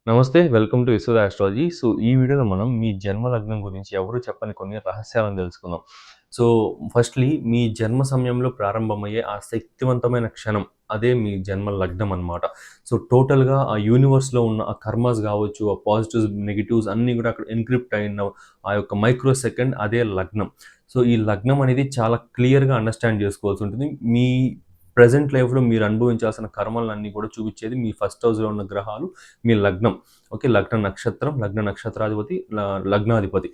నమస్తే. Welcome to Yashoda astrology. So, ఈ వీడియోలో మనం మీ జన్మ లగ్నం గురించి ఎవరు చెప్పని కొన్ని రహస్యాలను తెలుసుకుందాం. సో, ఫస్ట్‌లీ మీ జన్మ సమయంలో ప్రారంభమయ్యే ఆ శక్తివంతమైన క్షణం అదే మీ జన్మ లగ్నం అన్నమాట. సో, టోటల్‌గా ఆ యూనివర్స్‌లో ఉన్న ఆ కర్మస్ గావచ్చు, ఆ పాజిటివ్స్, నెగెటివ్స్ అన్నీ గూడా అక్కడ ఎన్‌క్రిప్ట్ అయిన ఆ యొక్క మైక్రో సెకండ్ అదే లగ్నం. సో, ఈ లగ్నం అనేది చాలా క్లియర్‌గా అండర్‌స్టాండ్ చేసుకోవాల్సుంటుంది. మీ ప్రెజెంట్ లైఫ్‌లో మీరు అనుభవించాల్సిన కర్మలన్నీ కూడా చూపిచ్చేది మీ ఫస్ట్ హౌస్‌లో ఉన్న గ్రహాలు, మీ లగ్నం. ఓకే. లగ్న నక్షత్రం, లగ్న నక్షత్రాధిపతి, లగ్నాధిపతి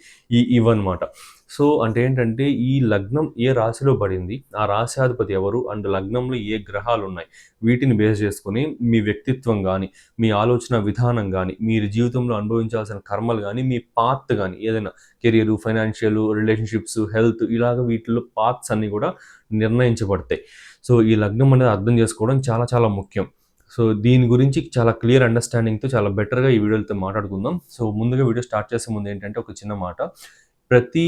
ఇవన్నమాట. సో, అంటే ఏంటంటే ఈ లగ్నం ఏ రాశిలో పడింది, ఆ రాశ్యాధిపతి ఎవరు అండ్ లగ్నంలో ఏ గ్రహాలున్నాయి, వీటిని బేస్ చేసుకొని మీ వ్యక్తిత్వం గాని, మీ ఆలోచన విధానం గాని, మీరు జీవితంలో అనుభవించాల్సిన కర్మలు గాని, మీ పాత్ గాని ఏదైనా కెరియరు, ఫైనాన్షియల్, రిలేషన్‌షిప్స్, హెల్త్ ఇలాగ వీటిలో పాత్స్ అన్నీ కూడా నిర్ణయించబడతాయి. సో, ఈ లగ్నం అనేది అర్థం చేసుకోవడం చాలా చాలా ముఖ్యం. సో, దీని గురించి చాలా క్లియర్ అండర్‌స్టాండింగ్‌తో చాలా బెటర్‌గా ఈ వీడియోలతో మాట్లాడుకుందాం. సో, ముందుగా వీడియో స్టార్ట్ చేసే ముందు ఏంటంటే ఒక చిన్న మాట. ప్రతి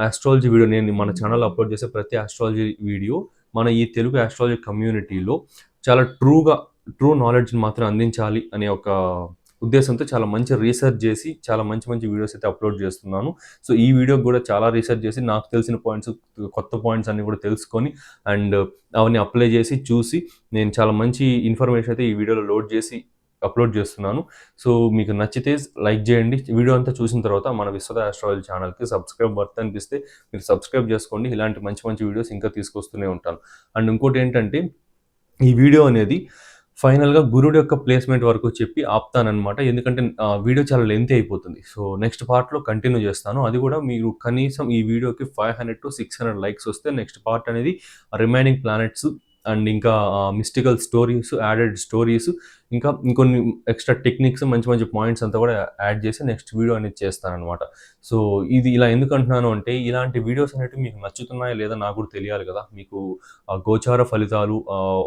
ఆస్ట్రాలజీ వీడియో నేను మన ఛానెల్‌లో అప్‌లోడ్ చేసే ప్రతి ఆస్ట్రాలజీ వీడియో మన ఈ తెలుగు ఆస్ట్రాలజీ కమ్యూనిటీలో చాలా ట్రూ నాలెడ్జ్‌ని మాత్రం అందించాలి అనే ఒక ఉద్దేశంతో చాలా మంచి రీసెర్చ్ చేసి, చాలా మంచి మంచి వీడియోస్ అయితే అప్‌లోడ్ చేస్తున్నాను. సో, ఈ వీడియోకి కూడా చాలా రీసెర్చ్ చేసి నాకు తెలిసిన పాయింట్స్, కొత్త పాయింట్స్ అన్నీ కూడా తెలుసుకొని అండ్ అవన్నీ అప్లై చేసి, చూసి నేను చాలా మంచి ఇన్ఫర్మేషన్ అయితే ఈ వీడియోలో లోడ్ చేసి అప్‌లోడ్ చేస్తున్నాను. సో, మీకు నచ్చితే లైక్ చేయండి. వీడియో అంతా చూసిన తర్వాత మన విశ్వద ఆస్ట్రాలజీ ఛానెల్‌కి సబ్స్క్రైబ్ వర్త్ అనిపిస్తే మీరు సబ్స్క్రైబ్ చేసుకోండి. ఇలాంటి మంచి మంచి వీడియోస్ ఇంకా తీసుకొస్తూనే ఉంటాను. అండ్ ఇంకోటేంటంటే ఈ వీడియో అనేది ఫైనల్‌గా గురుడు యొక్క ప్లేస్‌మెంట్ వరకు చెప్పి ఆపుతాననమాట. ఎందుకంటే వీడియో చాలా లెంతీ అయిపోతుంది. సో, నెక్స్ట్ పార్ట్‌లో కంటిన్యూ చేస్తాను. అది కూడా మీరు కనీసం ఈ వీడియోకి 500-600 లైక్స్ వస్తే నెక్స్ట్ పార్ట్ అనేది రిమైనింగ్ ప్లానెట్స్ అండ్ ఇంకా మిస్టికల్ స్టోరీస్, యాడెడ్ స్టోరీస్, ఇంకా ఇంకొన్ని ఎక్స్‌ట్రా టెక్నిక్స్, మంచి మంచి పాయింట్స్ అంతా కూడా యాడ్ చేసి నెక్స్ట్ వీడియో అనేది చేస్తాననమాట. సో, ఇది ఇలా ఎందుకంటున్నాను అంటే ఇలాంటి వీడియోస్ అనేటివి మీకు నచ్చుతున్నాయా లేదా నాకు కూడా తెలియాలి కదా! మీకు గోచార ఫలితాలు,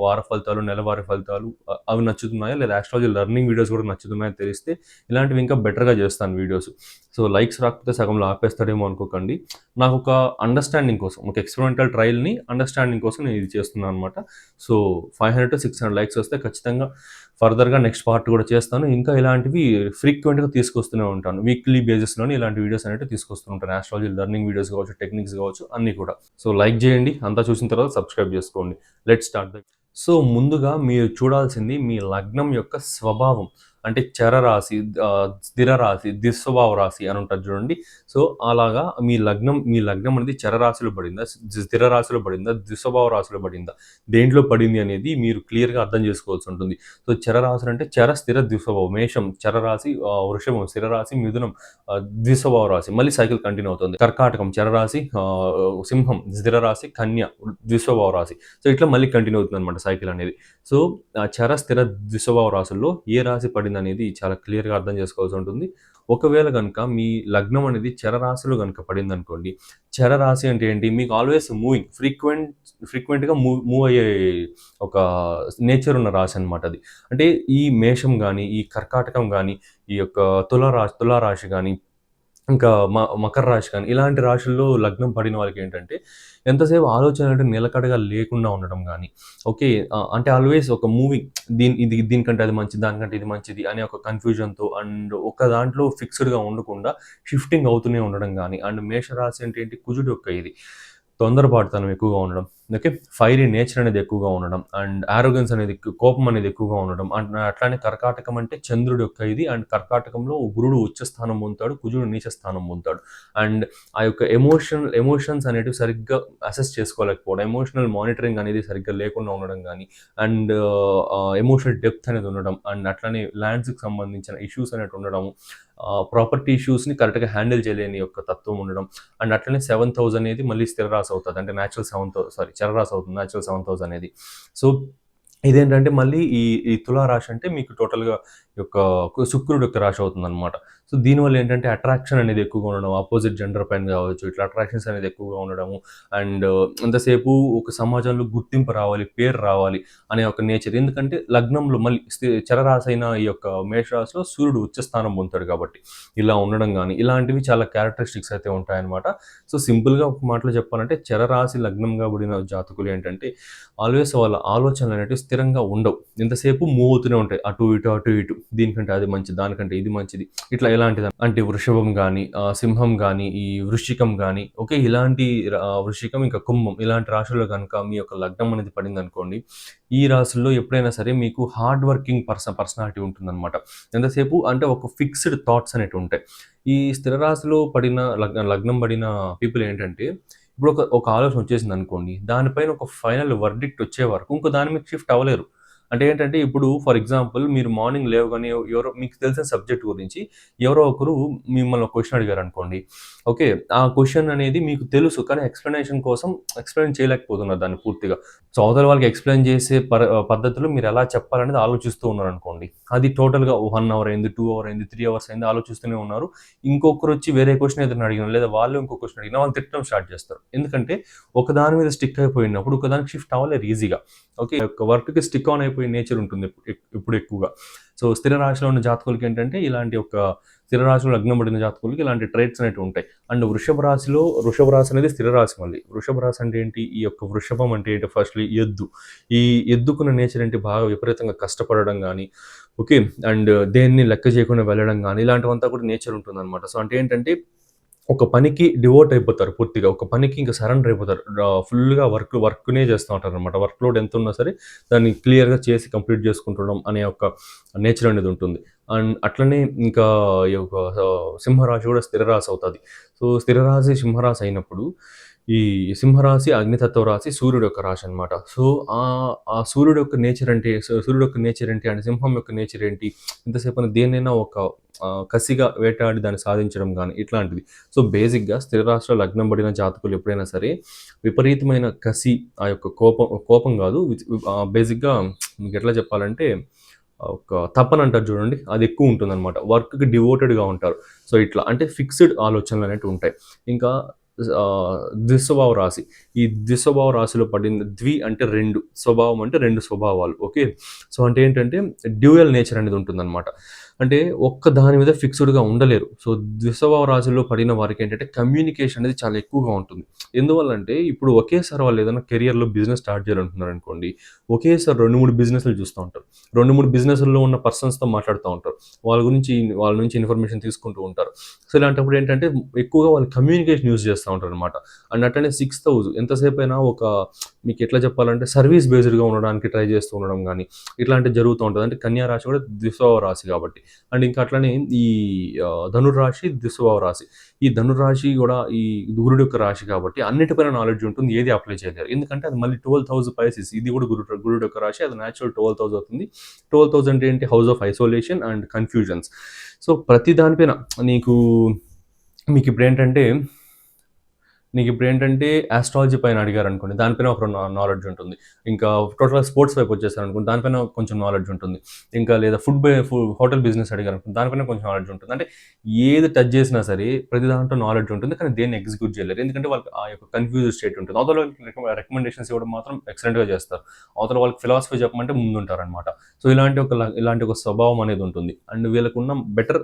వార ఫలితాలు, నెలవారీ ఫలితాలు అవి నచ్చుతున్నాయా? లేదా ఆస్ట్రాలజీ లెర్నింగ్ వీడియోస్ కూడా నచ్చుతున్నాయా తెలిస్తే ఇలాంటివి ఇంకా బెటర్‌గా చేస్తాను వీడియోస్. సో, లైక్స్ రాకపోతే సగంలో ఆపేస్తాడేమో అనుకోకండి. నాకొక అండర్‌స్టాండింగ్ కోసం, ఒక ఎక్స్‌పెరిమెంటల్ ట్రయల్‌ని అండర్‌స్టాండింగ్ కోసం నేను ఇది చేస్తున్నాను అనమాట. సో, 500-600 లైక్స్ వస్తే ఖచ్చితంగా ఫర్దర్‌గా నెక్స్ట్ పార్ట్ కూడా చేస్తాను. ఇంకా ఇలాంటివి ఫ్రీక్వెంట్‌గా తీసుకొస్తూనే ఉంటాను. వీక్లీ బేసిస్‌లోనే ఇలాంటి వీడియోస్ అనేవి తీసుకొస్తూ ఉంటాను. ఆస్ట్రాలజీ లెర్నింగ్ వీడియోస్ కావచ్చు, టెక్నిక్స్ కావచ్చు అన్నీ కూడా. సో, లైక్ చేయండి. అంతా చూసిన తర్వాత సబ్స్క్రైబ్ చేసుకోండి. లెట్స్ స్టార్ట్ ద సో, ముందుగా మీరు చూడాల్సింది మీ లగ్నం యొక్క స్వభావం. అంటే చరరాశి, స్థిర రాశి, దుస్వభావ రాశి అని ఉంటది చూడండి. సో, అలాగా మీ లగ్నం అనేది చరరాశిలో పడిందా? స్థిర రాశిలో పడిందా? దుస్వభావ రాశిలో పడిందా? దేంట్లో పడింది అనేది మీరు క్లియర్‌గా అర్థం చేసుకోవాల్సి ఉంటుంది. సో, చరరాశులు అంటే చర, స్థిర, ద్విస్వభావం. మేషం చరరాశి, వృషభం స్థిరరాశి, మిథునం ద్విస్వభావ రాశి. మళ్ళీ సైకిల్ కంటిన్యూ అవుతుంది. కర్కాటకం చరరాశి, సింహం స్థిర రాశి, కన్య ద్విస్వభావ రాశి. సో, ఇట్లా మళ్ళీ కంటిన్యూ అవుతుందన్నమాట సైకిల్ అనేది. సో, చర, స్థిర, ద్విస్వభావ రాశుల్లో ఏ రాశి పడిందనేది చాలా క్లియర్‌గా అర్థం చేసుకోవాల్సి ఉంటుంది. ఒకవేళ గనుక మీ లగ్నం అనేది చరరాశిలో గనుక పడిందనుకోండి. చరరాశి అంటే ఏంటి? మీకు ఆల్‌వేస్ మూవింగ్ ఫ్రీక్వెంట్‌గా మూవ్ అయ్యే ఒక నేచర్ ఉన్న రాశి అనమాట అది. అంటే ఈ మేషం గాని, ఈ కర్కాటకం గాని, ఈ యొక్క తులారాశి గాని, ఇంకా మకర రాశి కానీ, ఇలాంటి రాశుల్లో లగ్నం పడిన వాళ్ళకేంటంటే, ఎంతసేపు ఆలోచన అంటే నిలకడగా లేకుండా ఉండడం గానీ, ఓకే. అంటే ఆల్వేస్ ఒక మూవింగ్, దీనికంటే అది మంచిది, దానికంటే ఇది మంచిది అనే ఒక కన్‌ఫ్యూజన్‌తో అండ్ ఒక దాంట్లో ఫిక్స్‌డ్‌గా ఉండకుండా షిఫ్టింగ్ అవుతూనే ఉండడం గానీ, అండ్ మేషరాశి అంటే ఏంటి, కుజుడు యొక్క ఇది. తొందరపాటుతనం ఎక్కువగా ఉండడం. ఓకే. ఫైరీ నేచర్ అనేది ఎక్కువగా ఉండడం అండ్ యారోగెన్స్ అనేది కోపం అనేది ఎక్కువగా ఉండడం. అండ్ అట్లానే కర్కాటకం అంటే చంద్రుడి యొక్క ఇది అండ్ కర్కాటకంలో గురుడు ఉచ్చ స్థానం పొందుతాడు. కుజుడు నీచ స్థానం పొందుతాడు. అండ్ ఆ యొక్క ఎమోషన్స్ అనేటివి సరిగ్గా అసెస్ చేసుకోలేకపోవడం. ఎమోషనల్ మానిటరింగ్ అనేది సరిగ్గా లేకుండా ఉండడం గానీ అండ్ ఎమోషనల్ డెప్త్ అనేది ఉండడం అండ్ అట్లనే ల్యాండ్స్‌కి సంబంధించిన ఇష్యూస్ అనేటివి ఉండడం. ప్రాపర్టీ ఇష్యూస్‌ని కరెక్ట్‌గా హ్యాండిల్ చేయలేని యొక్క తత్వం ఉండడం. అండ్ అట్లనే సెవెంత్ హౌస్ అనేది మళ్ళీ స్థిర రాశి అవుతది. అంటే నేచురల్ చరరాశి అవుతుంది. నేచురల్ సెవెంత్ హౌస్ అనేది. సో, ఇదేంటంటే మళ్ళీ ఈ ఈ తులా రాశి అంటే మీకు టోటల్‌గా యొక్క శుక్రుడు యొక్క రాశి అవుతుందనమాట. సో, దీనివల్ల ఏంటంటే అట్రాక్షన్ అనేది ఎక్కువగా ఉండడం, అపోజిట్ జెండర్ పైన కావచ్చు, ఇట్లా అట్రాక్షన్స్ అనేది ఎక్కువగా ఉండడము అండ్ ఎంతసేపు ఒక సమాజంలో గుర్తింపు రావాలి, పేరు రావాలి అనే ఒక నేచర్. ఎందుకంటే లగ్నంలో మళ్ళీ చరరాశి అయిన ఈ యొక్క మేషరాశిలో సూర్యుడు ఉచ్చ స్థానం పొందుతాడు కాబట్టి. ఇలా ఉండడం గానీ, ఇలాంటివి చాలా క్యారెక్టరిస్టిక్స్ అయితే ఉంటాయన్నమాట. సో, సింపుల్‌గా ఒక మాటలో చెప్పాలంటే చరరాశి లగ్నంగా పడిన జాతకులు ఏంటంటే ఆల్వేస్ వాళ్ళ ఆలోచనలనేటివి స్థిరంగా ఉండవు. ఎంతసేపు మూవ్ అవుతూనే ఉంటాయి. అటు ఇటు, అటు ఇటు. దీనికంటే అది మంచిది, దానికంటే ఇది మంచిది. ఇట్లా ఎలాంటిది అంటే వృషభం గాని, సింహం గాని, ఈ వృశ్చికం గాని, ఓకే. ఇలాంటి వృశ్చికం ఇంకా కుంభం ఇలాంటి రాశుల్లో గనుక మీ యొక్క లగ్నం అనేది పడిందనుకోండి, ఈ రాశుల్లో ఎప్పుడైనా సరే మీకు హార్డ్ వర్కింగ్ పర్సనాలిటీ ఉంటుందనమాట. ఎంతసేపు అంటే ఒక ఫిక్స్డ్ థాట్స్ అనేటివుంటాయి. ఈ స్థిర రాశిలో పడిన లగ్నం పడిన పీపుల్ ఏంటంటే, ఇప్పుడు ఒక ఆలోచన వచ్చేసిందనుకోండి, దానిపైన ఒక ఫైనల్ వర్డిక్ట్ వచ్చే వరకు ఇంకో దాని మీద షిఫ్ట్ అవ్వలేరు. అంటే ఏంటంటే, ఇప్పుడు ఫర్ ఎగ్జాంపుల్ మీరు మార్నింగ్ లేవగానే ఎవరో మీకు తెలిసిన సబ్జెక్ట్ గురించి ఎవరో ఒకరు మిమ్మల్ని ఒక క్వెషన్ అడిగారనుకోండి. ఓకే. ఆ క్వెషన్ అనేది మీకు తెలుసు. కానీ ఎక్స్‌ప్లనేషన్ కోసం ఎక్స్‌ప్లెయిన్ చేయలేకపోతున్నారు దాన్ని పూర్తిగా. సో, అవతల వాళ్ళకి ఎక్స్‌ప్లెయిన్ చేసే పద్ధతిలో మీరెలా చెప్పాలనేది ఆలోచిస్తూ ఉన్నారనుకోండి. అది టోటల్‌గా 1 అవర్ అయింది, 2 అవర్ అయింది, 3 అవర్స్ అయింది ఆలోచిస్తూనే ఉన్నారు. ఇంకొకరొచ్చి వేరే క్వెషన్ ఏదైనా అడిగినా, లేదా వాళ్ళు ఇంకో క్వెషన్ అడిగినా వాళ్ళు తిట్టడం స్టార్ట్ చేస్తారు. ఎందుకంటే, ఒక దాని మీద స్టిక్ అయిపోయినప్పుడు, ఒక దానికి షిఫ్ట్ అవ్వలేరు ఈజీగా. ఓకే. ఒక వర్క్‌కి స్టిక్ ఆన్ అయిపోయే నేచర్ ఉంటుంది ఇప్పుడు ఎక్కువగా. సో, స్థిర రాశిలో ఉన్న జాతకులకేంటంటే, ఇలాంటి ఒక స్థిర రాశిలో లగ్నం పడిన జాతకులకి ఇలాంటి ట్రైట్స్ అనేటివుంటాయి. అండ్ వృషభ రాశి అనేది స్థిర రాశి మళ్ళీ. వృషభ రాశి అంటే ఏంటి? ఈ యొక్క వృషభం అంటే ఏంటి? ఫస్ట్‌లీ ఎద్దు. ఈ ఎద్దుకున్న నేచర్ ఏంటి? బాగా విపరీతంగా కష్టపడడం గాని, ఓకే. అండ్ దేన్ని లెక్క చేయకుండా వెళ్ళడం గాని, ఇలాంటివంతా కూడా నేచర్ ఉంటుందనమాట. సో, అంటే ఏంటంటే, ఒక పనికి డివోట్ అయిపోతారు పూర్తిగా. ఒక పనికి ఇంక సరెండర్ అయిపోతారు. ఫుల్‌గా వర్క్‌నే చేస్తా ఉంటారనమాట. వర్క్ లోడ్ ఎంతున్నా సరే, దాన్ని క్లియర్‌గా చేసి కంప్లీట్ చేసుకుంటుండడం అనే ఒక నేచర్ అనేది ఉంటుంది. అండ్ అట్లనే ఇంకా ఈ యొక్క సింహరాశి కూడా స్థిర రాశి అవుతది. సో, స్థిర రాశి సింహరాశి అయినప్పుడు, ఈ సింహరాశి అగ్నితత్వ రాశి సూర్యుడు యొక్క రాశి అనమాట. సో, ఆ సూర్యుడు యొక్క నేచర్ అంటే సూర్యుడు యొక్క నేచర్ ఏంటి? అంటే సింహం యొక్క నేచర్ ఏంటి? ఎంతసేపని దేన్నైనా ఒక కసిగా వేటాడి దాన్ని సాధించడం గాని, ఇట్లాంటిది. సో, బేసిక్‌గా స్థిర రాశిలో లగ్నం పడిన జాతకులు ఎప్పుడైనా సరే, విపరీతమైన కసి, ఆ యొక్క కోపం గాదు. బేసిక్‌గా మీకెట్లా చెప్పాలంటే, ఒక తపనంటారు చూడండి, అది ఎక్కువుంటుందనమాట. వర్క్‌కి డివోటెడ్‌గా ఉంటారు. సో, ఇట్లా అంటే ఫిక్స్‌డ్ ఆలోచనలనేటివుంటాయి. ఇంకా ద్విస్వభావ రాశి. ఈ ద్విస్వభావ రాశిలో పడింది, అంటే 2, స్వభావం అంటే 2 స్వభావాలు. ఓకే. సో, అంటే ఏంటంటే డ్యూయల్ నేచర్ అనేది ఉంటుందనమాట. అంటే ఒక్క దాని మీద ఫిక్స్‌డ్‌గా ఉండలేరు. సో, ద్విస్వభావ రాశిలో పడిన వారికేంటంటే కమ్యూనికేషన్ అనేది చాలా ఎక్కువగా ఉంటుంది. ఎందువల్లంటే ఇప్పుడు ఒకేసారి వాళ్ళు ఏదైనా కెరియర్‌లో బిజినెస్ స్టార్ట్ చేయాలనుకున్నారనుకోండి, ఒకేసారి 2, 3 బిజినెస్‌లు చూస్తా ఉంటారు. 2, 3 బిజినెస్‌ల్లో ఉన్న పర్సన్స్‌తో మాట్లాడుతా ఉంటారు. వాళ్ళ నుంచి ఇన్ఫర్మేషన్ తీసుకుంటూ ఉంటారు. సో, ఇలాంటప్పుడు ఏంటంటే ఎక్కువగా వాళ్ళు కమ్యూనికేషన్ యూజ్ చేస్తా ఉంటారనమాట. అండ్ అట్లనే 6థ్ హౌస్ ఎంతసేపైనా ఒక మీకెట్లా చెప్పాలంటే సర్వీస్ బేస్డ్‌గా ఉండడానికి ట్రై చేస్తూ ఉండడం గాని, ఇట్లాంటివి జరుగుతూ ఉంటది. అంటే కన్యా రాశి కూడా ద్విస్వభావ రాశి కాబట్టి. అండ్ ఇంకా అట్లనే ఈ ధనుర్రాశి ద్విస్వభావ రాశి. ఈ ధనుర్రాశి గూడా ఈ గురుడు యొక్క రాశి కాబట్టి అన్నిటిపైన నాలెడ్జ్ ఉంటుంది. ఏది అప్లై చేయలేరు. ఎందుకంటే అది మళ్ళీ 12థ్ హౌస్ పైసెస్. ఇది కూడా గురుడు యొక్క రాశి. అది నేచురల్ 12థ్ హౌస్ అవుతుంది. 12థ్ హౌస్ అంటే ఏంటి? House of isolation and confusions. So, ప్రతి దాని పైన నీకు మీకిప్పుడేంటంటే నీకిప్పుడేంటంటే యాస్ట్రాలజీ పైన అడిగారనుకోండి, దానిపైన ఒక నాలెడ్జ్ ఉంటుంది. ఇంకా టోటల్‌గా స్పోర్ట్స్ వైపు వచ్చేసారనుకోండి, దానిపైన కొంచెం నాలెడ్జ్ ఉంటుంది. ఇంకా లేదా హోటల్ బిజినెస్ అడిగారనుకోండి, దానిపైన కొంచెం నాలెడ్జ్ ఉంటుంది. అంటే ఏది టచ్ చేసినా సరే ప్రతి దాంట్లో నాలెడ్జ్ ఉంటుంది. కానీ దేన్ని ఎగ్జిక్యూట్ చేయలేరు. ఎందుకంటే వాళ్ళకి ఆ యొక్క కన్‌ఫ్యూజ్డ్ స్టేట్ ఉంటుంది. అవతల వాళ్ళకి రికమెండేషన్స్ ఇవ్వడం మాత్రం ఎక్సలెంట్‌గా చేస్తారు. అవతల వాళ్ళకి ఫిలాసఫీ చెప్పమంటే ముందుంటారనమాట. సో, ఇలాంటి ఒక స్వభావం అనేది ఉంటుంది. అండ్ వీళ్ళకున్న బెటర్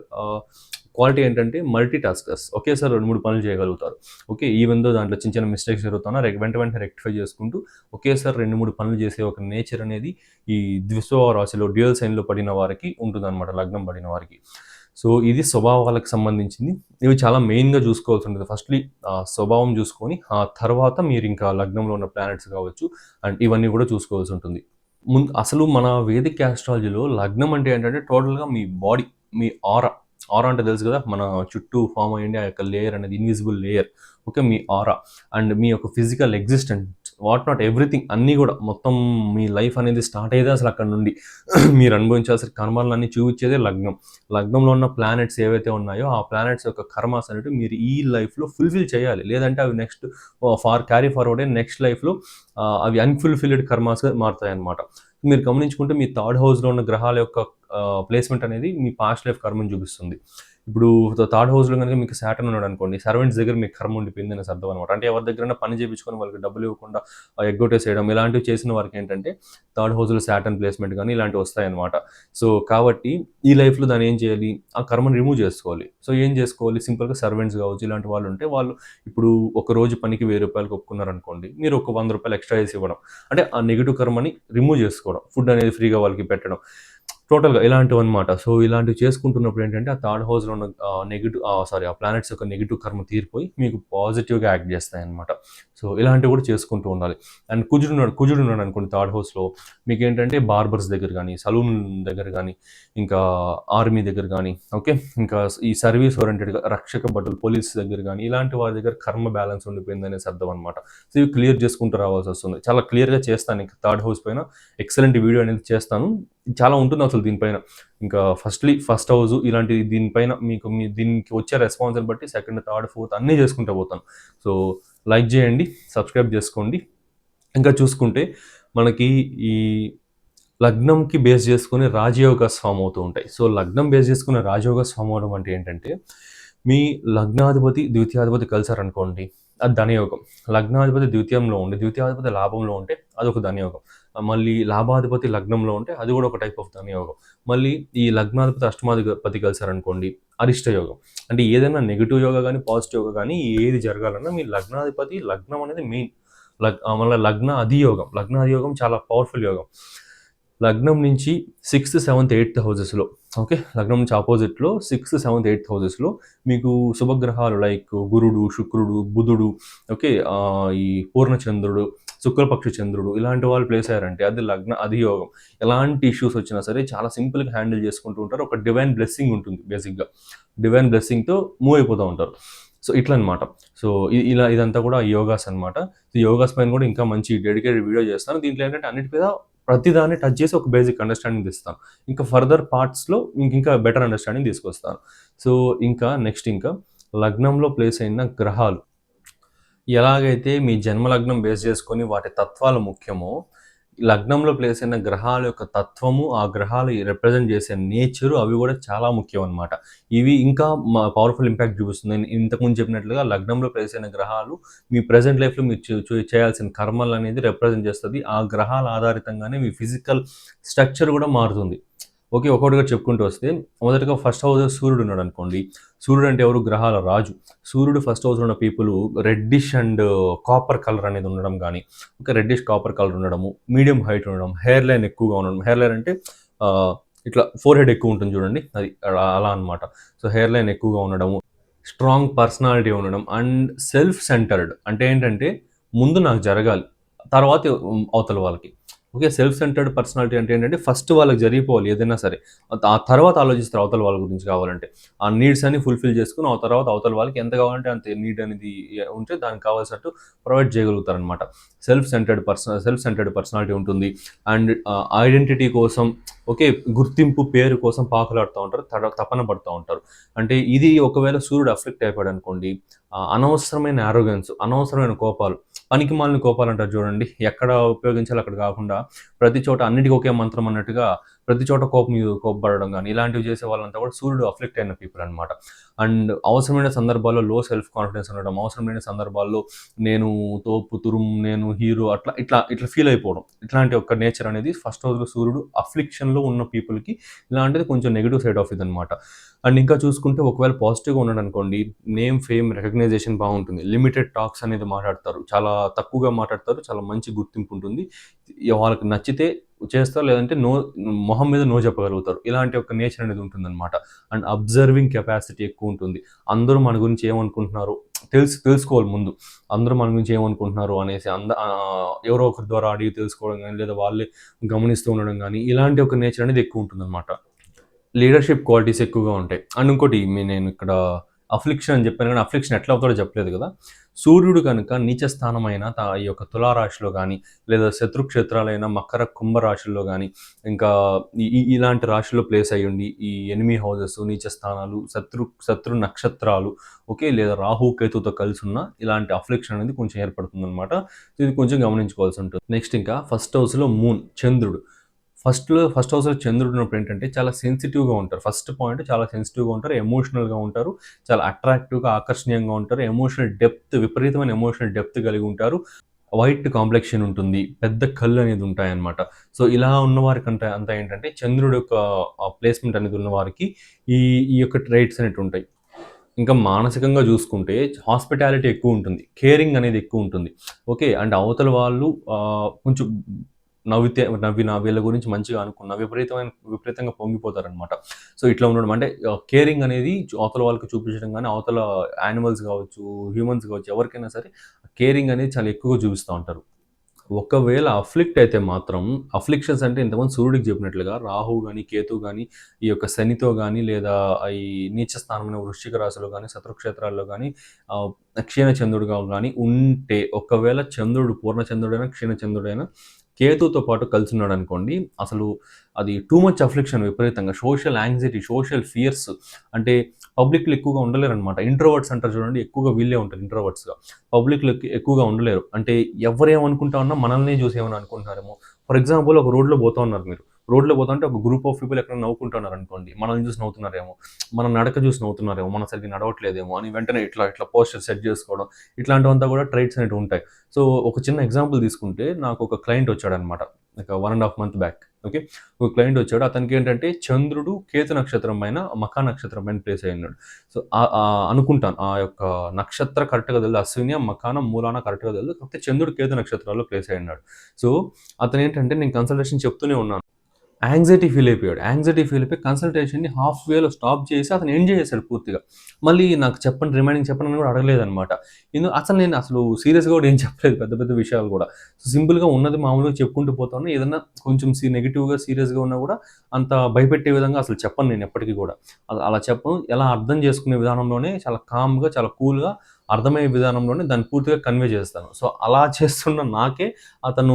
క్వాలిటీ ఏంటంటే మల్టీ టాస్కర్స్. ఒకేసారి 2, 3 పనులు చేయగలుగుతారు. ఓకే. ఈవెన్ దో దాంట్లో చిన్న చిన్న మిస్టేక్స్ జరుగుతున్నా వెంటనే రెక్టిఫై చేసుకుంటూ ఒకేసారి 2, 3 పనులు చేసే ఒక నేచర్ అనేది ఈ ద్విస్వభావ రాశిలో డ్యూయల్ సైన్‌లో పడిన వారికి ఉంటుందనమాట. లగ్నం పడిన వారికి. సో, ఇది స్వభావాలకు సంబంధించింది. ఇవి చాలా మెయిన్‌గా చూసుకోవాల్సి ఉంటుంది. ఫస్ట్‌లీ స్వభావం చూసుకొని, ఆ తర్వాత మీరింకా లగ్నంలో ఉన్న ప్లానెట్స్ కావచ్చు అండ్ ఇవన్నీ కూడా చూసుకోవాల్సి ఉంటుంది. అసలు మన వేదిక్ యాస్ట్రాలజీలో లగ్నం అంటే ఏంటంటే టోటల్‌గా మీ బాడీ, మీ ఆరా. ఆరా అంటే తెలుసు కదా! మన చుట్టూ ఫార్మ్ అయ్యుండే ఆ యొక్క లేయర్ అనేది ఇన్విజిబుల్ లేయర్. ఓకే. మీ ఆరా అండ్ మీ యొక్క physical existence what not everything అన్నీ గూడా మొత్తం మీ లైఫ్ అనేది స్టార్ట్ అయ్యేదే అసలు అక్కడి నుండి. మీరు అనుభవించాల్సిన కర్మలన్నీ చూపించేదే లగ్నం. లగ్నంలో ఉన్న ప్లానెట్స్ ఏవైతే ఉన్నాయో, ఆ ప్లానెట్స్ యొక్క కర్మాస్ అనేటివి మీరు ఈ లైఫ్‌లో ఫుల్‌ఫిల్ చేయాలి. లేదంటే అవి నెక్స్ట్ క్యారీ ఫార్వర్డ్ అయ్యి నెక్స్ట్ లైఫ్‌లో అవి అన్‌ఫుల్‌ఫిల్డ్ కర్మాస్‌గా మారుతాయన్నమాట. మీరు గమనించుకుంటే మీ థర్డ్ హౌస్‌లో ఉన్న గ్రహాల యొక్క ప్లేస్‌మెంట్ అనేది మీ పాస్ట్ లైఫ్ కర్మను చూపిస్తుంది. ఇప్పుడు థర్డ్ హౌస్‌లో గనుక మీకు సాటర్న్ ఉన్నాడనుకోండి, సర్వెంట్స్ దగ్గర మీకు కర్మ ఉండిపోయింది అనేసి అర్థం అనమాట. అంటే ఎవరి దగ్గరైనా పని చేపించుకొని వాళ్ళకి డబ్బులు ఇవ్వకుండా ఎగ్గొట్టేసేయడం ఇలాంటివి చేసిన వారికేంటంటే థర్డ్ హౌస్‌లో సాటర్న్ ప్లేస్‌మెంట్ గాని ఇలాంటివి వస్తాయన్నమాట. సో, కాబట్టి ఈ లైఫ్‌లో దాన్ని ఏం చేయాలి? ఆ కర్మను రిమూవ్ చేసుకోవాలి. సో, ఏం చేసుకోవాలి? సింపుల్‌గా సర్వెంట్స్ కావచ్చు ఇలాంటి వాళ్ళు ఉంటే వాళ్ళు ఇప్పుడు ఒక రోజు పనికి రూ. 1000 ఒప్పుకున్నారనుకోండి, మీరు ఒక రూ. 100 ఎక్స్‌ట్రా ఏసి ఇవ్వడం. అంటే ఆ నెగెటివ్ కర్మని రిమూవ్ చేసుకోవడం. ఫుడ్ అనేది ఫ్రీగా వాళ్ళకి పెట్టడం. టోటల్‌గా ఇలాంటివన్నమాట. సో, ఇలాంటివి చేసుకుంటున్నప్పుడు ఏంటంటే, ఆ థర్డ్ హౌస్‌లో ఉన్న ఆ ప్లానెట్స్ యొక్క నెగెటివ్ కర్మ తీరిపోయి మీకు పాజిటివ్‌గా యాక్ట్ చేస్తాయన్నమాట. సో, ఇలాంటివి కూడా చేసుకుంటూ ఉండాలి. అండ్ కుజుడున్నాడనుకోండి థర్డ్ హౌస్‌లో మీకేంటంటే బార్బర్స్ దగ్గర గాని, సలూన్ దగ్గర గాని, ఇంకా ఆర్మీ దగ్గర గాని, ఓకే. ఇంకా ఈ సర్వీస్ ఓరియెంటెడ్‌గా రక్షక భటులు, పోలీస్ దగ్గర గాని, ఇలాంటి వారి దగ్గర కర్మ బ్యాలెన్స్ ఉండిపోయిందనేసి అర్థం అనమాట. సో, ఇవి క్లియర్ చేసుకుంటూ రావాల్సొస్తుంది. చాలా క్లియర్‌గా చేస్తాను ఇంక థర్డ్ హౌస్ పైన ఎక్సలెంట్ వీడియో అనేది చేస్తాను. చాలా ఉంటుంది అసలు దీనిపైన. ఇంకా ఫస్ట్ హౌస్ ఇలాంటి దీనిపైన మీకు దీనికి వచ్చే రెస్పాన్స్‌ని బట్టి సెకండ్, థర్డ్, ఫోర్త్ అన్నీ చేసుకుంటూ పోతాను. సో, లైక్ చేయండి, సబ్స్క్రైబ్ చేసుకోండి. ఇంకా చూసుకుంటే మనకి ఈ లగ్నంకి బేస్ చేసుకొని రాజయోగాస్ ఫామ్ అవుతూ ఉంటాయి. సో, లగ్నం బేస్ చేసుకుని రాజయోగాస్ ఫామ్ అవ్వడం అంటే ఏంటంటే, మీ లగ్నాధిపతి, ద్వితీయాధిపతి కలిసారనుకోండి అది ధనయోగం. లగ్నాధిపతి ద్వితీయంలో ఉండి, ద్వితీయాధిపతి లాభంలో ఉంటే అదొక ధనయోగం. మళ్ళీ లాభాధిపతి లగ్నంలో ఉంటే అది కూడా ఒక టైప్ ఆఫ్ ధనయోగం. మళ్ళీ ఈ లగ్నాధిపతి, అష్టమాధిపతి కలిసారనుకోండి అరిష్ట యోగం. అంటే ఏదైనా నెగెటివ్ యోగా గాని, పాజిటివ్ యోగా గాని ఏది జరగాలన్నా మీ లగ్నాధిపతి లగ్నం అనేది మెయిన్. మళ్ళా లగ్న అధియోగం. లగ్న అధియోగం చాలా పవర్‌ఫుల్ యోగం. లగ్నం నుంచి 6థ్, 7థ్, 8థ్ హౌసెస్‌లో ఓకే. లగ్నం నుంచి అపోజిట్‌లో 6థ్, 7థ్, 8థ్ హౌసెస్‌లో మీకు శుభగ్రహాలు లైక్ గురుడు, శుక్రుడు, బుధుడు ఓకే. ఈ పూర్ణచంద్రుడు, శుక్లపక్ష చంద్రుడు ఇలాంటి వాళ్ళు ప్లేస్ అయ్యారంటే అది లగ్న అధియోగం. ఎలాంటి ఇష్యూస్ వచ్చినా సరే చాలా సింపుల్‌గా హ్యాండిల్ చేసుకుంటూ ఉంటారు. ఒక డివైన్ బ్లెస్సింగ్ ఉంటుంది బేసిక్‌గా. డివైన్ బ్లెస్సింగ్‌తో మూవ్ అయిపోతూ ఉంటారు. సో, ఇట్లనమాట. సో, ఇదంతా కూడా యోగాస్ అనమాట. యోగాస్ పైన కూడా ఇంకా మంచి డెడికేటెడ్ వీడియో చేస్తాను. దీంట్లో ఏంటంటే అన్నిటి మీద ప్రతిదాన్ని టచ్ చేసి ఒక బేసిక్ అండర్‌స్టాండింగ్ ఇస్తాను. ఇంకా ఫర్దర్ పార్ట్స్‌లో ఇంకా బెటర్ అండర్‌స్టాండింగ్ తీసుకొస్తాను. సో, ఇంకా లగ్నంలో ప్లేస్ అయిన గ్రహాలు ఎలాగైతే మీ జన్మ లగ్నం బేస్ చేసుకొని వాటి తత్వాలు ముఖ్యమో, లగ్నంలో ప్లేస్ అయిన గ్రహాల యొక్క తత్వము, ఆ గ్రహాలు రిప్రజెంట్ చేసే నేచరు అవి కూడా చాలా ముఖ్యం అనమాట. ఇవి ఇంకా పవర్‌ఫుల్ ఇంపాక్ట్ చూపిస్తుంది. నేను ఇంతకుముందు చెప్పినట్లుగా లగ్నంలో ప్లేస్ అయిన గ్రహాలు మీ ప్రెజెంట్ లైఫ్‌లో మీరు చేయాల్సిన కర్మలనేది రిప్రజెంట్ చేస్తది. ఆ గ్రహాల ఆధారితంగానే మీ ఫిజికల్ స్ట్రక్చర్ కూడా మారుతుంది. ఓకే. ఒక్కొక్కటిగా చెప్పుకుంటూ వస్తే మొదటగా ఫస్ట్ హౌస్‌లో సూర్యుడు ఉన్నాడనుకోండి. సూర్యుడు అంటే ఎవరు? గ్రహాల రాజు. సూర్యుడు ఫస్ట్ హౌస్‌లో ఉన్న people reddish and copper colour అనేది ఉండడం గాని, ఓకే. రెడ్డిష్ కాపర్ కలర్ ఉండడము, మీడియం హైట్ ఉండడం, హెయిర్ లైన్ ఎక్కువగా ఉండడం. హెయిర్ లైన్ అంటే ఆహ్, ఇట్లా ఫోర్‌హెడ్ ఎక్కువ ఉంటుంది చూడండి. అది అలా అన్నమాట. సో, హెయిర్ లైన్ ఎక్కువగా ఉండడము, స్ట్రాంగ్ పర్సనాలిటీ ఉండడం అండ్ సెల్ఫ్ సెంటర్డ్ అంటే ఏంటంటే ముందు నాకు జరగాలి. తర్వాత అవతల వాళ్ళకి. ఓకే. సెల్ఫ్ సెంటర్డ్ పర్సనాలిటీ అంటే ఏంటంటే ఫస్ట్ వాళ్ళకి జరిగిపోవాలి ఏదైనా సరే. ఆ తర్వాత ఆలోచిస్తారు అవతల వాళ్ళ గురించి కావాలంటే. ఆ నీడ్స్ అన్ని ఫుల్‌ఫిల్ చేసుకొని ఆ తర్వాత అవతల వాళ్ళకి ఎంత కావాలంటే అంత నీడ్ అనేది ఉంటే దానికి కావాల్సినట్టు ప్రొవైడ్ చేయగలుగుతారనమాట. సెల్ఫ్ సెంటర్డ్ పర్సనాలిటీ ఉంటుంది. అండ్ ఐడెంటిటీ కోసం ఓకే. గుర్తింపు, పేరు కోసం పాకులాడుతా ఉంటారు. తపన పడుతా ఉంటారు. అంటే ఇది ఒకవేళ సూర్యుడు అఫెక్ట్ అయిపోయాడనుకోండి, అనవసరమైన యారోగెన్స్, అనవసరమైన కోపాలు, పనికిమాలిన కోపాలంటారు చూడండి. ఎక్కడ ఉపయోగించాలో అక్కడ కాకుండా ప్రతి చోట అన్నిటికి ఒకే మంత్రం అన్నట్టుగా ప్రతి చోట కోపపడడం గాని, ఇలాంటివి చేసే వాళ్ళంతా కూడా సూర్యుడు అఫ్లిక్ట్ అయిన పీపుల్ అనమాట. అండ్ అవసరమైన సందర్భాల్లో లో సెల్ఫ్ కాన్ఫిడెన్స్ ఉండడం, అవసరమైన సందర్భాల్లో నేను తోపు, తురుం, నేను హీరో ఇట్లా ఫీల్ అయిపోవడం. ఇట్లాంటి ఒక నేచర్ అనేది ఫస్ట్ హౌస్‌లో సూర్యుడు అఫ్లిక్షన్‌లో ఉన్న పీపుల్‌కి ఇలాంటిది కొంచెం నెగెటివ్ సైడ్ ఆఫ్ ఇదనమాట. అండ్ ఇంకా చూసుకుంటే ఒకవేళ పాజిటివ్‌గా ఉన్నాడనుకోండి, నేమ్, ఫేమ్, రికగ్నైజేషన్ బావుంటుంది. లిమిటెడ్ టాక్స్ అనేది మాట్లాడతారు. చాలా తక్కువగా మాట్లాడతారు. చాలా మంచి గుర్తింపు ఉంటుంది. వాళ్ళకి నచ్చితే చేస్తారు. లేదంటే మొహం మీద నో చెప్పగలుగుతారు. ఇలాంటి ఒక నేచర్ అనేది ఉంటుందనమాట. అండ్ అబ్జర్వింగ్ కెపాసిటీ ఎక్కువుంటుంది. అందరూ మన గురించి ఏమనుకుంటున్నారు తెలుసుకోవాలి ముందు. అందరూ మన గురించి ఏమనుకుంటున్నారు అనేసి ఎవరో ఒకరి ద్వారా అడిగి తెలుసుకోవడం గాని, లేదా వాళ్ళే గమనిస్తూ ఉండడం గాని, ఇలాంటి ఒక నేచర్ అనేది ఎక్కువుంటుందనమాట. లీడర్‌షిప్ క్వాలిటీస్ ఎక్కువగా ఉంటాయి. అండ్ ఇంకోటి నేను ఇక్కడ అఫ్లిక్షన్ అని చెప్పాను గానీ, అఫ్లిక్షన్ ఎట్లా అవుతాడో చెప్పలేదు గదా! సూర్యుడు గనుక నీచ స్థానమైన ఈ యొక్క తులారాశిలో గాని, లేదా శత్రుక్షేత్రాలైన మకర, కుంభ రాశుల్లో గాని, ఇంకా ఇలాంటి రాశుల్లో ప్లేస్ అయ్యుండి, ఈ ఎనిమీ హౌసెస్, నీచ స్థానాలు, శత్రు నక్షత్రాలు ఓకే. లేదా రాహు, కేతుతో కలిసున్న ఇలాంటి అఫ్లిక్షన్ అనేది కొంచెం ఏర్పడుతుందనమాట. ఇది కొంచెం గమనించుకోవాల్సి ఉంటుంది. నెక్స్ట్ ఇంకా ఫస్ట్ హౌస్‌లో చంద్రుడు. ఫస్ట్ హౌస్‌లో చంద్రుడు ఉన్నప్పుడు ఏంటంటే చాలా సెన్సిటివ్‌గా ఉంటారు. ఫస్ట్ పాయింట్ చాలా సెన్సిటివ్‌గా ఉంటారు. ఎమోషనల్‌గా ఉంటారు. చాలా అట్రాక్టివ్‌గా, ఆకర్షణీయంగా ఉంటారు. విపరీతమైన ఎమోషనల్ డెప్త్ కలిగి ఉంటారు. వైట్ కాంప్లెక్షన్ ఉంటుంది. పెద్ద కళ్ళు అనేది ఉంటాయన్నమాట. సో, ఇలా ఉన్న వారికంతా అంతా ఏంటంటే చంద్రుడు యొక్క ప్లేస్‌మెంట్ అనేది ఉన్న వారికి ఈ ఈ యొక్క ట్రైట్స్ అనేటివుంటాయి. ఇంకా మానసికంగా చూసుకుంటే హాస్పిటాలిటీ ఎక్కువుంటుంది. కేరింగ్ అనేది ఎక్కువుంటుంది. ఓకే. అండ్ అవతల వాళ్ళు కొంచెం నవ్వినా, వీళ్ళ గురించి మంచిగా అనుకున్నా విపరీతంగా పొంగిపోతారనమాట. సో, ఇట్లా ఉండడం అంటే కేరింగ్ అనేది అవతల వాళ్ళకి చూపించడం గాని, అవతల యానిమల్స్ గావచ్చు, హ్యూమన్స్ గావచ్చు ఎవరికైనా సరే కేరింగ్ అనేది చాలా ఎక్కువగా చూపిస్తా ఉంటారు. ఒకవేళ అఫ్లిక్ట్ అయితే మాత్రం అఫ్లిక్షన్స్ అంటే ఇంతకుముందు సూర్యుడికి చెప్పినట్లుగా రాహువు గాని, కేతువు గాని, ఈ యొక్క శనితో గాని లేదా ఈ నీచ స్థానమైన వృశ్చిక రాశిలో గాని, శత్రుక్షేత్రాల్లో గాని ఆహ్, క్షీణ చంద్రుడుగా గాని ఉంటే ఒకవేళ చంద్రుడు పూర్ణచంద్రుడైనా, క్షీణ చంద్రుడైనా కేతువుతో పాటు కలిసున్నాడనుకోండి, అసలు అది టూ మచ్ అఫ్లిక్షన్ విపరీతంగా సోషల్ యాంగ్జైటీ, సోషల్ ఫియర్స్ అంటే పబ్లిక్‌లో ఎక్కువగా ఉండలేరనమాట. ఇంట్రోవర్ట్స్ అంటారు చూడండి ఎక్కువగా వీళ్ళే ఉంటారు ఇంట్రోవర్ట్స్‌గా. పబ్లిక్‌లో ఎక్కువగా ఉండలేరు. అంటే ఎవరేమనుకుంటా ఉన్నా మనల్నే చూసి ఏమైనా అనుకుంటున్నారేమో. ఫర్ ఎగ్జాంపుల్ ఒక రోడ్‌లో పోతా ఉన్నారు మీరు. రోడ్‌లో పోతుంటే ఒక గ్రూప్ ఆఫ్ పీపుల్ ఎక్కడైనా నవ్వుకుంటున్నారనుకోండి. మనల్ని చూసి నవ్వుతున్నారేమో, మన నడక చూసి నవ్వుతున్నారేమో, మనం సరిగ్గా నడవట్లేదేమో అని వెంటనే ఇట్లా పోస్చర్ సెట్ చేసుకోవడం. ఇట్లాంటివంతా కూడా ట్రైట్స్ అనేటివి ఉంటాయి. సో, ఒక చిన్న ఎగ్జాంపుల్ తీసుకుంటే నాకు ఒక క్లయింట్ వచ్చాడనమాట. ఒక 1 ½ మంత్ బ్యాక్. ఓకే. ఒక క్లయింట్ వచ్చాడు. అతనికేంటంటే చంద్రుడు కేతు నక్షత్రం పైన, మఖా నక్షత్రం పైన ప్లేస్ అయ్యున్నాడు. సో, అనుకుంటాను. ఆ యొక్క నక్షత్ర కరెక్ట్‌గా తెలీదు. అశ్విని, మఖాన, మూలాన కరెక్ట్‌గా తెలీదు. కాకపోతే చంద్రుడు కేతు నక్షత్రాల్లో ప్లేస్ అయ్యున్నాడు. సో, అతనేంటంటే నేను కన్సల్టేషన్ చెప్తూనే ఉన్నాను. యాంగ్జైటీ ఫీల్ అయిపోయాడు. యాంగ్జైటీ ఫీల్ అయిపోయి కన్సల్టేషన్‌ని హాఫ్ వేలో స్టాప్ చేసి అతను ఎండ్ చేసేసాడు పూర్తిగా. మళ్ళీ నాకు చెప్పండి రిమైనింగ్ చెప్పండి అని కూడా అడగలేదనమాట. నేను అసలు సీరియస్‌గా కూడా ఏం చెప్పలేదు పెద్ద పెద్ద విషయాలు కూడా. సింపుల్‌గా ఉన్నది మామూలుగా చెప్పుకుంటూ పోతాను. ఏదన్నా కొంచెం నెగెటివ్‌గా సీరియస్‌గా ఉన్నా కూడా అంత భయపెట్టే విధంగా అసలు చెప్పను నేను ఎప్పటికి కూడా. అలా చెప్పను. ఎలా అర్థం చేసుకునే విధానంలోనే చాలా కామ్‌గా, చాలా కూల్‌గా అర్థమయ్యే విధానంలోనే దాన్ని పూర్తిగా కన్వే చేస్తాను. సో, అలా చేస్తున్న నాకే అతను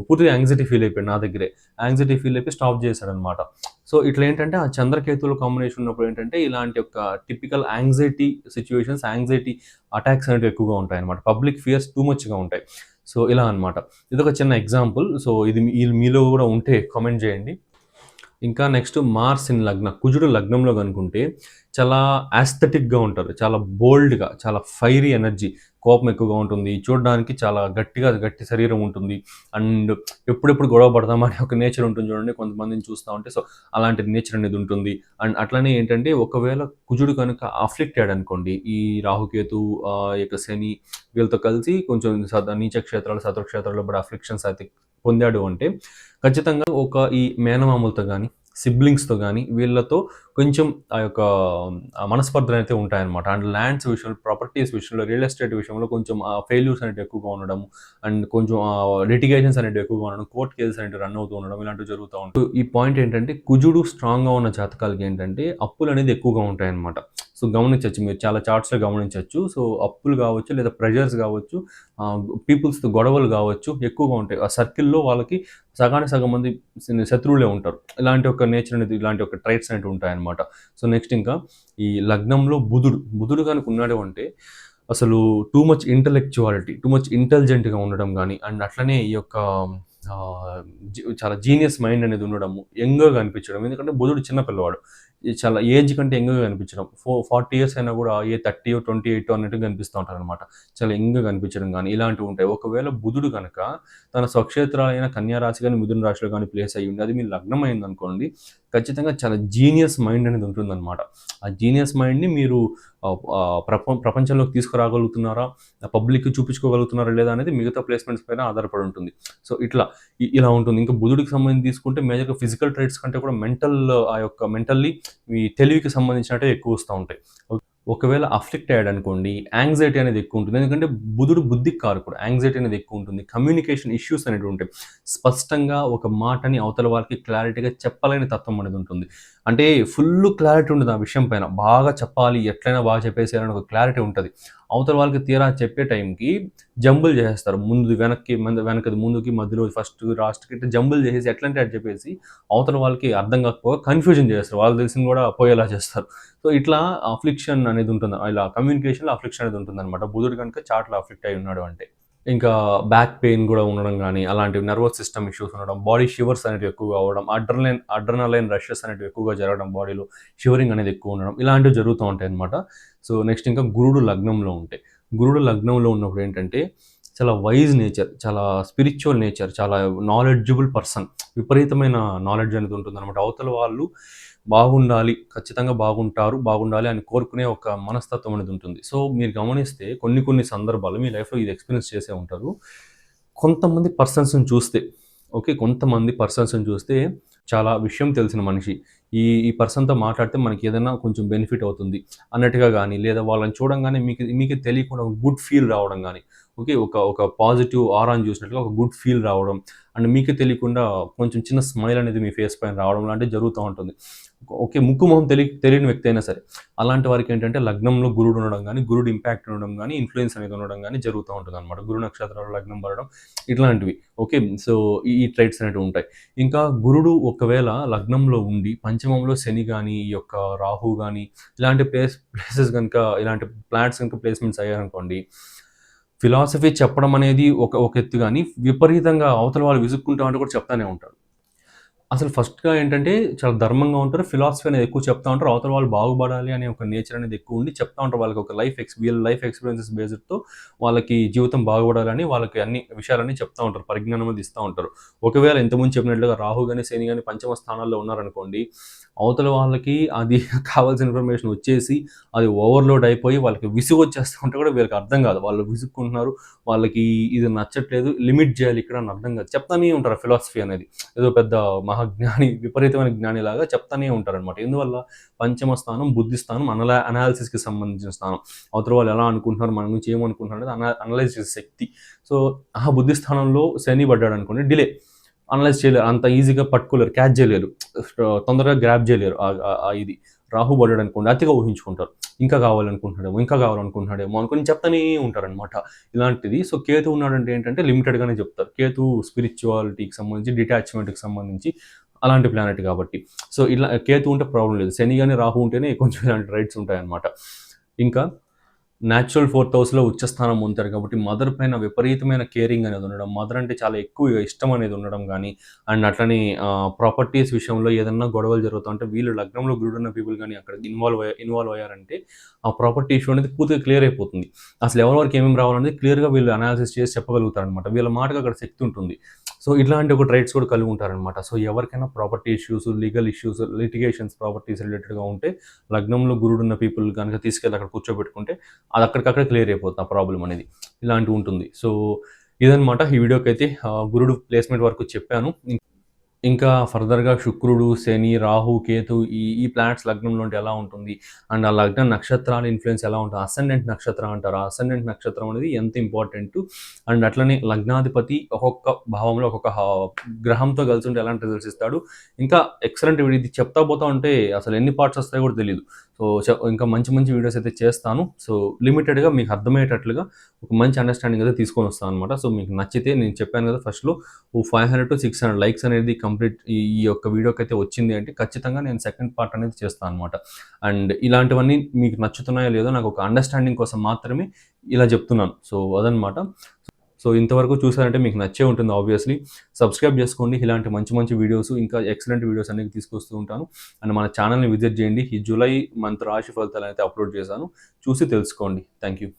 పూర్తిగా యాంగ్జైటీ ఫీల్ అయిపోయాడు నా దగ్గరే. యాంగ్జైటీ ఫీల్ అయిపోయి స్టాప్ చేశాడనమాట. సో, ఇట్లా ఏంటంటే ఆ చంద్రకేతువుల కాంబినేషన్ ఉన్నప్పుడు ఏంటంటే ఇలాంటి ఒక typical anxiety situations, anxiety attacks అనేటివి ఎక్కువగా ఉంటాయన్నమాట. పబ్లిక్ ఫియర్స్ టూ మచ్‌గా ఉంటాయి. సో, ఇలా అనమాట. ఇదొక చిన్న ఎగ్జాంపుల్. సో, ఇది మీలో కూడా ఉంటే కామెంట్ చేయండి. ఇంకా నెక్స్ట్ మార్స్ ఇన్ లగ్న. కుజుడు లగ్నంలో గనుకుంటే చాలా యాస్థెటిక్‌గా ఉంటారు. చాలా బోల్డ్‌గా, చాలా ఫైరీ ఎనర్జీ. కోపం ఎక్కువగా ఉంటుంది. చూడడానికి చాలా గట్టి శరీరం ఉంటుంది. అండ్ ఎప్పుడెప్పుడు గొడవ పడదామా అనే ఒక నేచర్ ఉంటుంది చూడండి. కొంతమందిని చూస్తా ఉంటే సో, అలాంటి నేచర్ అనేది ఉంటుంది. అండ్ అట్లనే ఏంటంటే ఒకవేళ కుజుడు కనుక అఫ్లిక్ట్ అయ్యాడనుకోండి. ఈ రాహుకేతు యొక్క శని వీళ్ళతో కలిసి కొంచెం నీచ క్షేత్రాలు, శత్రు క్షేత్రాల్లో కూడా అఫ్లిక్షన్స్ అయితే పొందాడు అంటే ఖచ్చితంగా ఈ మేనమామలతో గాని, సిబ్లింగ్స్‌తో గాని వీళ్ళతో కొంచెం ఆ యొక్క మనస్పర్ధలైతే ఉంటాయన్నమాట. అండ్ ల్యాండ్స్ విషయంలో, ప్రాపర్టీస్ విషయంలో, రియల్ ఎస్టేట్ విషయంలో కొంచెం ఫెయిల్యూర్స్ అనేటివి ఎక్కువగా ఉండడం. అండ్ కొంచెం లిటిగేషన్స్ అనేటివి ఎక్కువగా ఉండడం. కోర్ట్ కేసెస్ అనేటివి రన్ అవుతూ ఉండడం. ఇలాంటివి జరుగుతా ఉంటాయి. ఈ పాయింట్ ఏంటంటే కుజుడు స్ట్రాంగ్‌గా ఉన్న జాతకాలకి ఏంటంటే అప్పులనేది ఎక్కువగా ఉంటాయన్నమాట. సో, గమనించొచ్చు మీరు చాలా చార్ట్స్‌లో గమనించొచ్చు. సో, అప్పులు గావచ్చు లేదా ప్రెషర్స్ గావచ్చు, పీపుల్స్‌తో గొడవలు గావచ్చు ఎక్కువగా ఉంటాయి. ఆ సర్కిల్‌లో వాళ్ళకి సగానికి సగం మంది శత్రువులే ఉంటారు. ఇలాంటి ఒక నేచర్ అనేది, ఇలాంటి ఒక ట్రైట్స్ అనేటివి ఉంటాయన్నమాట. సో, నెక్స్ట్ ఇంకా ఈ లగ్నంలో బుధుడు గనుక ఉన్నాడు అంటే అసలు too much intellectuality, too much ఇంటెలిజెంట్‌గా ఉండడం గాని, అండ్ అట్లనే ఈ యొక్క ఆహ్, చాలా జీనియస్ మైండ్ అనేది ఉండడము, యంగ్‌గా కనిపించడం. ఎందుకంటే బుధుడు చిన్న పిల్లవాడు. చాలా ఏజ్ కంటే యంగ్‌గా కనిపించడం. 40 ఇయర్స్ అయినా కూడా ఏ 30 28 అన్నట్టుగా కనిపిస్తా ఉంటారనమాట. చాలా యంగ్‌గా కనిపించడం గాని ఇలాంటివి ఉంటాయి. ఒకవేళ బుధుడు గనక తన స్వక్షేత్రాలైన కన్యా రాశి గాని, మిథున రాశిలో గాని ప్లేస్ అయ్యి ఉండి అది మీ లగ్నం అయిందనుకోండి, ఖచ్చితంగా చాలా జీనియస్ మైండ్ అనేది ఉంటుందనమాట. ఆ జీనియస్ మైండ్‌ని మీరు ప్రపంచంలోకి తీసుకురాగలుగుతున్నారా? పబ్లిక్‌కి చూపించుకోగలుగుతున్నారా లేదా అనేది మిగతా ప్లేస్‌మెంట్స్ పైన ఆధారపడి ఉంటుంది. సో, ఇలా ఉంటుంది. ఇంకా బుధుడికి సంబంధించి తీసుకుంటే మేజర్‌గా ఫిజికల్ ట్రైట్స్ కంటే కూడా ఆ యొక్క మెంటల్లీ ఈ తెలివికి సంబంధించినటివే ఎక్కువొస్తా ఉంటాయి. ఒకవేళ అఫ్లిక్ట్ అయ్యాడనుకోండి, యాంగ్జైటీ అనేది ఎక్కువుంటుంది. ఎందుకంటే బుధుడు బుద్ధికి కారకుడు. యాంగ్జైటీ అనేది ఎక్కువుంటుంది. కమ్యూనికేషన్ ఇష్యూస్ అనేటివి ఉంటాయి. స్పష్టంగా ఒక మాటని అవతల వాళ్ళకి క్లారిటీగా చెప్పలేని తత్వం అనేది ఉంటుంది. అంటే ఫుల్లు క్లారిటీ ఉండదు ఆ విషయం పైన. బాగా చెప్పాలి, ఎట్లైనా బాగా చెప్పేసేయాలని ఒక క్లారిటీ ఉంటది. అవతల వాళ్ళకి తీరా చెప్పే టైంకి జంబుల్ చేసేస్తారు. వెనకది ముందుకి, మధ్యలో ఫస్ట్, లాస్ట్‌కి ఇట్లా జంబుల్ చేసేసి ఎట్లంటే అట్లా చెప్పేసి అవతల వాళ్ళకి అర్థం కాకపోగా కన్‌ఫ్యూజన్ చేస్తారు. వాళ్ళకి తెలిసింది కూడా పోయేలా చేస్తారు. సో, ఇట్లా అఫ్లిక్షన్ అనేది ఉంటుంది. ఇలా కమ్యూనికేషన్‌లో అఫ్లిక్షన్ అనేది ఉంటుందనమాట. బుధుడు గనుక చార్ట్‌లో అఫ్లిక్ట్ అయ్యి ఉన్నాడు అంటే. ఇంకా బ్యాక్ పెయిన్ గూడా ఉండడం గానీ, అలాంటివి నర్వస్ సిస్టమ్ ఇష్యూస్ ఉండడం, బాడీ షివర్స్ అనేటివి ఎక్కువగా అవ్వడం, అడ్రినలైన్ రషెస్ అనేటివి ఎక్కువగా జరగడం బాడీలో, షివరింగ్ అనేది ఎక్కువ ఉండడం, ఇలాంటివి జరుగుతూ ఉంటాయన్నమాట. సో, నెక్స్ట్ ఇంకా గురుడు లగ్నంలో ఉంటే, గురుడు లగ్నంలో ఉన్నప్పుడు ఏంటంటే, చాలా వైజ్ నేచర్, చాలా స్పిరిచ్యువల్ నేచర్, చాలా నాలెడ్జబుల్ పర్సన్. విపరీతమైన నాలెడ్జ్ అనేది ఉంటుందన్నమాట. అవతల వాళ్ళు బాగుండాలి, ఖచ్చితంగా బాగుండాలి అని కోరుకునే ఒక మనస్తత్వం అనేది ఉంటుంది. సో, మీరు గమనిస్తే కొన్ని కొన్ని సందర్భాలు మీ లైఫ్‌లో ఇది ఎక్స్‌పీరియన్స్ చేసే ఉంటారు. కొంతమంది పర్సన్స్‌ని చూస్తే ఓకే. కొంతమంది పర్సన్స్‌ని చూస్తే చాలా విషయం తెలిసిన మనిషి. ఈ పర్సన్‌తో మాట్లాడితే మనకేదైనా కొంచెం బెనిఫిట్ అవుతుంది అన్నట్టుగా గానీ, లేదా వాళ్ళని చూడంగానే మీకే తెలియకుండా ఒక గుడ్ ఫీల్ రావడం గానీ, ఓకే. ఒక పాజిటివ్ ఆరాని చూసినట్టుగా ఒక గుడ్ ఫీల్ రావడం. అండ్ మీకే తెలియకుండా కొంచెం చిన్న స్మైల్ అనేది మీ ఫేస్ పైన రావడం లాంటివి జరుగుతా ఉంటుంది. ఓకే. ముక్కు, మొహం తెలియని వ్యక్తి అయినా సరే. అలాంటి వారికేంటంటే లగ్నంలో గురుడు ఉండడం గానీ, గురుడు ఇంపాక్ట్ ఉండడం గానీ, ఇన్‌ఫ్లూయెన్స్ అనేది ఉండడం గానీ జరుగుతా ఉంటదనమాట. గురు నక్షత్రాల్లో లగ్నం పడడం ఇట్లాంటివి. ఓకే. సో, ఈ ట్రైట్స్ అనేటివుంటాయి. ఇంకా గురుడు ఒకవేళ లగ్నంలో ఉండి, పంచమంలో శని గాని, ఈ యొక్క రాహు గాని, ఇలాంటి ప్లేసెస్ గనక ఇలాంటి ప్లానెట్స్ గనక ప్లేస్‌మెంట్స్ అయ్యాయనుకోండి, ఫిలాసఫీ చెప్పడం అనేది ఒక ఎత్తు గాని, విపరీతంగా అవతల వాళ్ళు విసుక్కుంటా ఉంటే కూడా చెప్తానే ఉంటారు. అసలు ఫస్ట్‌గా ఏంటంటే చాలా ధర్మంగా ఉంటారు. ఫిలాసఫీ అనేది ఎక్కువ చెప్తా ఉంటారు. అవతల వాళ్ళు బాగుపడాలి అనే ఒక నేచర్ అనేది ఎక్కువుండి చెప్తా ఉంటారు. వాళ్ళకి ఒక వీళ్ళ లైఫ్ ఎక్స్‌పీరియన్సెస్ బేస్డ్‌తో వాళ్ళకి జీవితం బాగుపడాలని వాళ్ళకి అన్ని విషయాలన్నీ చెప్తా ఉంటారు. పరిజ్ఞానం అనేది ఇస్తా ఉంటారు. ఒకవేళ ఇంతకుముందు చెప్పినట్లుగా రాహు గాని, శని గాని పంచమ స్థానాల్లో ఉన్నారనుకోండి, అవతల వాళ్ళకి అది కావాల్సిన ఇన్ఫర్మేషన్ వచ్చేసి అది ఓవర్‌లోడ్ అయిపోయి వాళ్ళకి విసుగొచ్చేస్తా ఉంటే కూడా వీళ్ళకి అర్థం కాదు. వాళ్ళు విసుక్కుంటున్నారు. వాళ్ళకి ఇది నచ్చట్లేదు. లిమిట్ చేయాలి ఇక్కడ అని అర్థం కాదు. చెప్తానే ఉంటారు ఫిలాసఫీ అనేది. ఏదో పెద్ద మహాజ్ఞాని, విపరీతమైన జ్ఞానిలాగా చెప్తానే ఉంటారనమాట. ఎందువల్ల? పంచమ స్థానం, బుద్ధి స్థానం, అనాలిసిస్‌కి సంబంధించిన స్థానం. అవతల వాళ్ళు ఎలా అనుకుంటున్నారు, మన గురించి ఏమనుకుంటున్నారు అనేది అనలైజ్ చేసే శక్తి. సో, ఆ బుద్ధి స్థానంలో శని పడ్డాడనుకోండి డిలే. అనలైజ్ చేయలేరు. అంత ఈజీగా పట్టుకోలేరు. క్యాచ్ చేయలేరు. తొందరగా గ్రాబ్ చేయలేరు. ఇది. రాహు పడ్డాడనుకోండి అతిగా ఊహించుకుంటారు. ఇంకా కావాలనుకుంటున్నాడేమో, ఇంకా కావాలనుకుంటున్నాడేమో అనుకోని చెప్తానే ఉంటారనమాట. ఇలాంటిది. సో, కేతు ఉన్నాడంటే ఏంటంటే లిమిటెడ్‌గానే చెప్తారు. కేతు స్పిరిచువాలిటీకి సంబంధించి, డిటాచ్‌మెంట్‌కి సంబంధించి అలాంటి ప్లానెట్ కాబట్టి. సో, ఇలా కేతు ఉంటే ప్రాబ్లమ్ లేదు. శని గాని, రాహు ఉంటేనే కొంచెం ఇలాంటి రైట్స్ ఉంటాయన్నమాట. ఇంకా నేచురల్ ఫోర్త్ హౌస్‌లో ఉచ్చస్థానం పొందుతారు కాబట్టి మదర్ పైన విపరీతమైన కేరింగ్ అనేది ఉండడం. మదర్ అంటే చాలా ఎక్కువ ఇష్టం అనేది ఉండడం గానీ, అండ్ అట్లనే ప్రాపర్టీస్ విషయంలో ఏదన్నా గొడవలు జరుగుతా ఉంటే వీళ్ళు లగ్నంలో గురుడున్న పీపుల్ గాని అక్కడ ఇన్వాల్వ్ అయ్యారంటే ఆ ప్రాపర్టీ ఇష్యూ అనేది పూర్తిగా క్లియర్ అయిపోతుంది. అసలు ఎవరెవరికి ఏమేమి రావాలనేది క్లియర్‌గా వీళ్ళు అనాలిసిస్ చేసి చెప్పగలుగుతారనమాట. వీళ్ళ మాటకి అక్కడ శక్తి ఉంటుంది. సో, ఇట్లాంటి ఒక ట్రైట్స్ కూడా కలిగి ఉంటారనమాట. సో, ఎవరికైనా property issues, legal issues, litigations properties రిలేటెడ్‌గా ఉంటే లగ్నంలో గురుడున్న పీపుల్ గనక తీసుకెళ్ళి అక్కడ కూర్చోబెట్టుకుంటే అది అక్కడికక్కడే క్లియర్ అయిపోతుంది ఆ ప్రాబ్లమ్ అనేది. ఇలాంటివి ఉంటుంది. సో, ఇదనమాట ఈ వీడియోకైతే గురుడు ప్లేస్‌మెంట్ వరకు చెప్పాను. ఇంకా ఫర్దర్‌గా శుక్రుడు, శని, రాహు, కేతు ఈ ప్లానెట్స్ లగ్నంలో ఉంటే ఎలా ఉంటుంది? అండ్ ఆ లగ్న నక్షత్రాల ఇన్‌ఫ్లూయెన్స్ ఎలా ఉంటుంది? అసెండెంట్ నక్షత్రం అంటారు. ఆ అసెండెంట్ నక్షత్రం అనేది ఎంత ఇంపార్టెంటు. అండ్ అట్లనే లగ్నాధిపతి ఒక్కొక్క భావంలో ఒక్కొక్క గ్రహంతో కలిసి ఉంటే ఎలాంటి రిజల్ట్స్ ఇస్తాడు. ఇంకా ఎక్సలెంట్ వీడియో ఇది చెప్తా పోతా ఉంటే అసలు ఎన్ని పార్ట్స్ వస్తాయో కూడా తెలీదు. సో, ఇంకా మంచి మంచి వీడియోస్ అయితే చేస్తాను. సో, లిమిటెడ్‌గా మీకు అర్థమయ్యేటట్లుగా ఒక మంచి అండర్‌స్టాండింగ్ అయితే తీసుకొనొస్తాననమాట. సో, మీకు నచ్చితే నేను చెప్పాను కదా ఫస్ట్‌లో ఓ 500-600 లైక్స్ అనేది కంప్లీట్ ఈ యొక్క వీడియోకైతే వచ్చింది అంటే ఖచ్చితంగా నేను సెకండ్ పార్ట్ అనేది చేస్తాను అనమాట. అండ్ ఇలాంటివన్నీ మీకు నచ్చుతున్నాయో లేదో నాకు ఒక అండర్‌స్టాండింగ్ కోసం మాత్రమే ఇలా చెప్తున్నాను. సో, అదనమాట. సో, ఇంతవరకు చూసారంటే మీకు నచ్చే ఉంటుంది ఆబ్వియస్‌లీ. సబ్స్క్రైబ్ చేసుకోండి. ఇలాంటి మంచి మంచి వీడియోస్ ఇంకా ఎక్సలెంట్ వీడియోస్ అనేవి తీసుకొస్తూ ఉంటాను. అండ్ మన ఛానెల్‌ని విజిట్ చేయండి. ఈ జూలై మంత్ రాశి ఫలితాలనైతే అప్‌లోడ్ చేశాను. చూసి తెలుసుకోండి. Thank you.